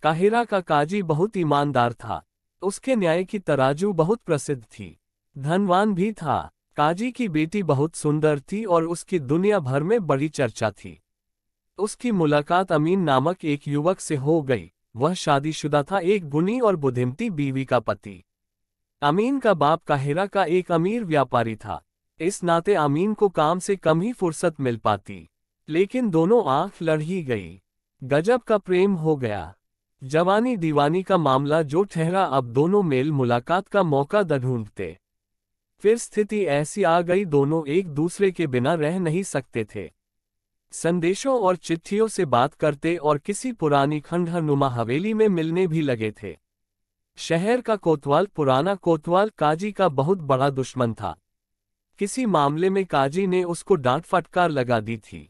Cairo का काजी बहुत ईमानदार था। उसके न्याय की तराजू बहुत प्रसिद्ध थी। धनवान भी था। काजी की बेटी बहुत सुंदर थी और उसकी दुनिया भर में बड़ी चर्चा थी। उसकी मुलाकात अमीन नामक एक युवक से हो गई। वह शादीशुदा था, एक गुणी और बुद्धिमती बीवी का पति। अमीन का बाप काहिरा का एक अमीर व्यापारी था। इस नाते अमीन को काम से कम ही फुर्सत मिल पाती। लेकिन दोनों आंख लड़ ही गई। गजब का प्रेम हो गया। जवानी दीवानी का मामला जो ठहरा, अब दोनों मेल मुलाकात का मौका ढूंढते। फिर स्थिति ऐसी आ गई, दोनों एक दूसरे के बिना रह नहीं सकते थे। संदेशों और चिट्ठियों से बात करते और किसी पुरानी खंडहरनुमा हवेली में मिलने भी लगे थे। शहर का कोतवाल, पुराना कोतवाल, काजी का बहुत बड़ा दुश्मन था। किसी मामले में काजी ने उसको डांट फटकार लगा दी थी।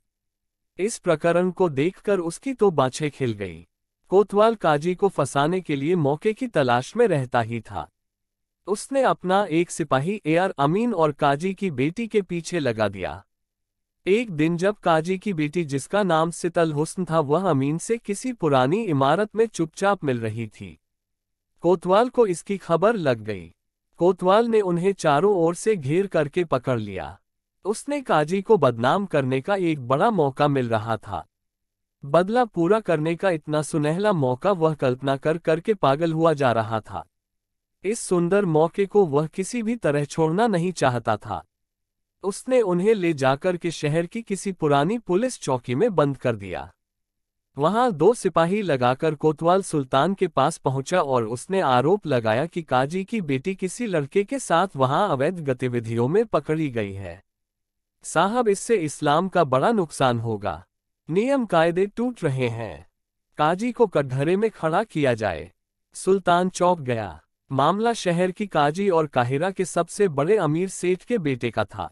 इस प्रकरण को देखकर उसकी तो बाछें खिल गई। कोतवाल काजी को फंसाने के लिए मौके की तलाश में रहता ही था। उसने अपना एक सिपाही एआर अमीन और काजी की बेटी के पीछे लगा दिया। एक दिन जब काजी की बेटी, जिसका नाम सितल हुस्न था, वह अमीन से किसी पुरानी इमारत में चुपचाप मिल रही थी। कोतवाल को इसकी खबर लग गई। कोतवाल ने उन्हें चारों ओर से घेर करके पकड़ लिया। उसने काजी को बदनाम करने का एक बड़ा मौका मिल रहा था। बदला पूरा करने का इतना सुनहला मौका वह कल्पना कर करके पागल हुआ जा रहा था। इस सुंदर मौके को वह किसी भी तरह छोड़ना नहीं चाहता था। उसने उन्हें ले जाकर के शहर की किसी पुरानी पुलिस चौकी में बंद कर दिया। वहां 2 सिपाही लगाकर कोतवाल सुल्तान के पास पहुंचा और उसने आरोप लगाया कि काजी की बेटी किसी लड़के के साथ वहां अवैध गतिविधियों में पकड़ी गई है। साहब, इससे इस्लाम का बड़ा नुकसान होगा। नियम कायदे टूट रहे हैं। काजी को कटघरे में खड़ा किया जाए। सुल्तान चौंक गया। मामला शहर की काजी और काहिरा के सबसे बड़े अमीर सेठ के बेटे का था।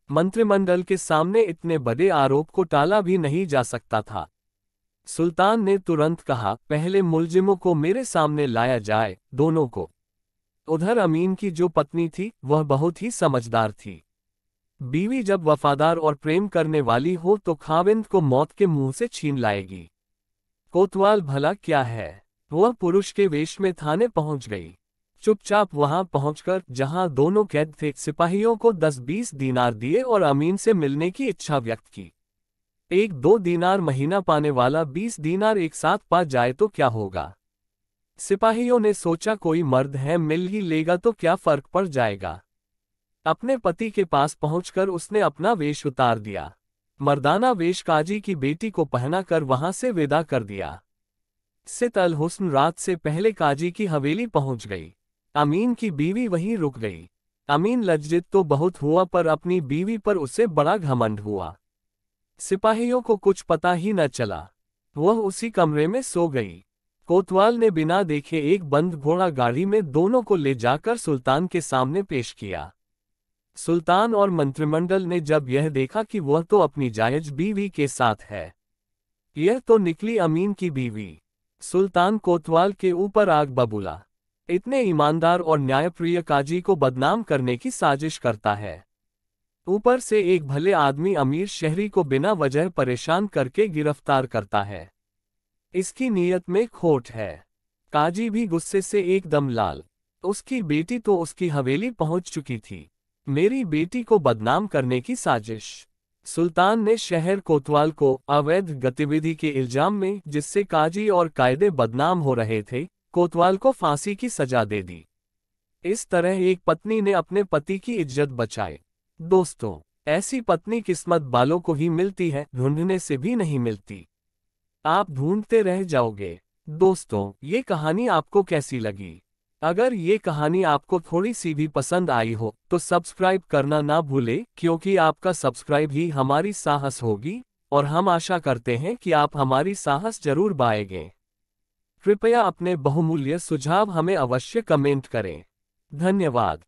मंत्रिमंडल के सामने इतने बड़े आरोप को टाला भी नहीं जा सकता था। सुल्तान ने तुरंत कहा, पहले मुलजिमों को मेरे सामने लाया जाए, दोनों को। उधर अमीन की जो पत्नी थी, वह बहुत ही समझदार थी। बीवी जब वफादार और प्रेम करने वाली हो तो खाविंद को मौत के मुंह से छीन लाएगी। कोतवाल भला क्या है, वह पुरुष के वेश में थाने पहुंच गई। चुपचाप वहां पहुंचकर, जहां दोनों कैद थे, सिपाहियों को 10-20 दीनार दिए और अमीन से मिलने की इच्छा व्यक्त की। 1-2 दीनार महीना पाने वाला 20 दीनार एक साथ पा जाए तो क्या होगा। सिपाहियों ने सोचा, कोई मर्द है, मिल ही लेगा तो क्या फर्क पड़ जाएगा। अपने पति के पास पहुंचकर उसने अपना वेश उतार दिया। मर्दाना वेश काजी की बेटी को पहनाकर वहां से विदा कर दिया। सितल हुस्न रात से पहले काजी की हवेली पहुंच गई। अमीन की बीवी वहीं रुक गई। अमीन लज्जित तो बहुत हुआ, पर अपनी बीवी पर उसे बड़ा घमंड हुआ। सिपाहियों को कुछ पता ही न चला। वह उसी कमरे में सो गई। कोतवाल ने बिना देखे एक बंद घोड़ा गाड़ी में दोनों को ले जाकर सुल्तान के सामने पेश किया। सुल्तान और मंत्रिमंडल ने जब यह देखा कि वह तो अपनी जायज बीवी के साथ है, यह तो निकली अमीन की बीवी। सुल्तान कोतवाल के ऊपर आग बबूला। इतने ईमानदार और न्यायप्रिय काजी को बदनाम करने की साजिश करता है। ऊपर से एक भले आदमी अमीर शहरी को बिना वजह परेशान करके गिरफ्तार करता है। इसकी नीयत में खोट है। काजी भी गुस्से से एकदम लाल। उसकी बेटी तो उसकी हवेली पहुंच चुकी थी। मेरी बेटी को बदनाम करने की साजिश। सुल्तान ने शहर कोतवाल को अवैध गतिविधि के इल्जाम में, जिससे काजी और कायदे बदनाम हो रहे थे, कोतवाल को फांसी की सजा दे दी। इस तरह एक पत्नी ने अपने पति की इज्जत बचाई। दोस्तों, ऐसी पत्नी किस्मत वालों को ही मिलती है, ढूंढने से भी नहीं मिलती। आप ढूंढते रह जाओगे। दोस्तों, ये कहानी आपको कैसी लगी? अगर ये कहानी आपको थोड़ी सी भी पसंद आई हो तो सब्सक्राइब करना ना भूले, क्योंकि आपका सब्सक्राइब ही हमारी साहस होगी और हम आशा करते हैं कि आप हमारी साहस जरूर बाएंगे। कृपया अपने बहुमूल्य सुझाव हमें अवश्य कमेंट करें। धन्यवाद।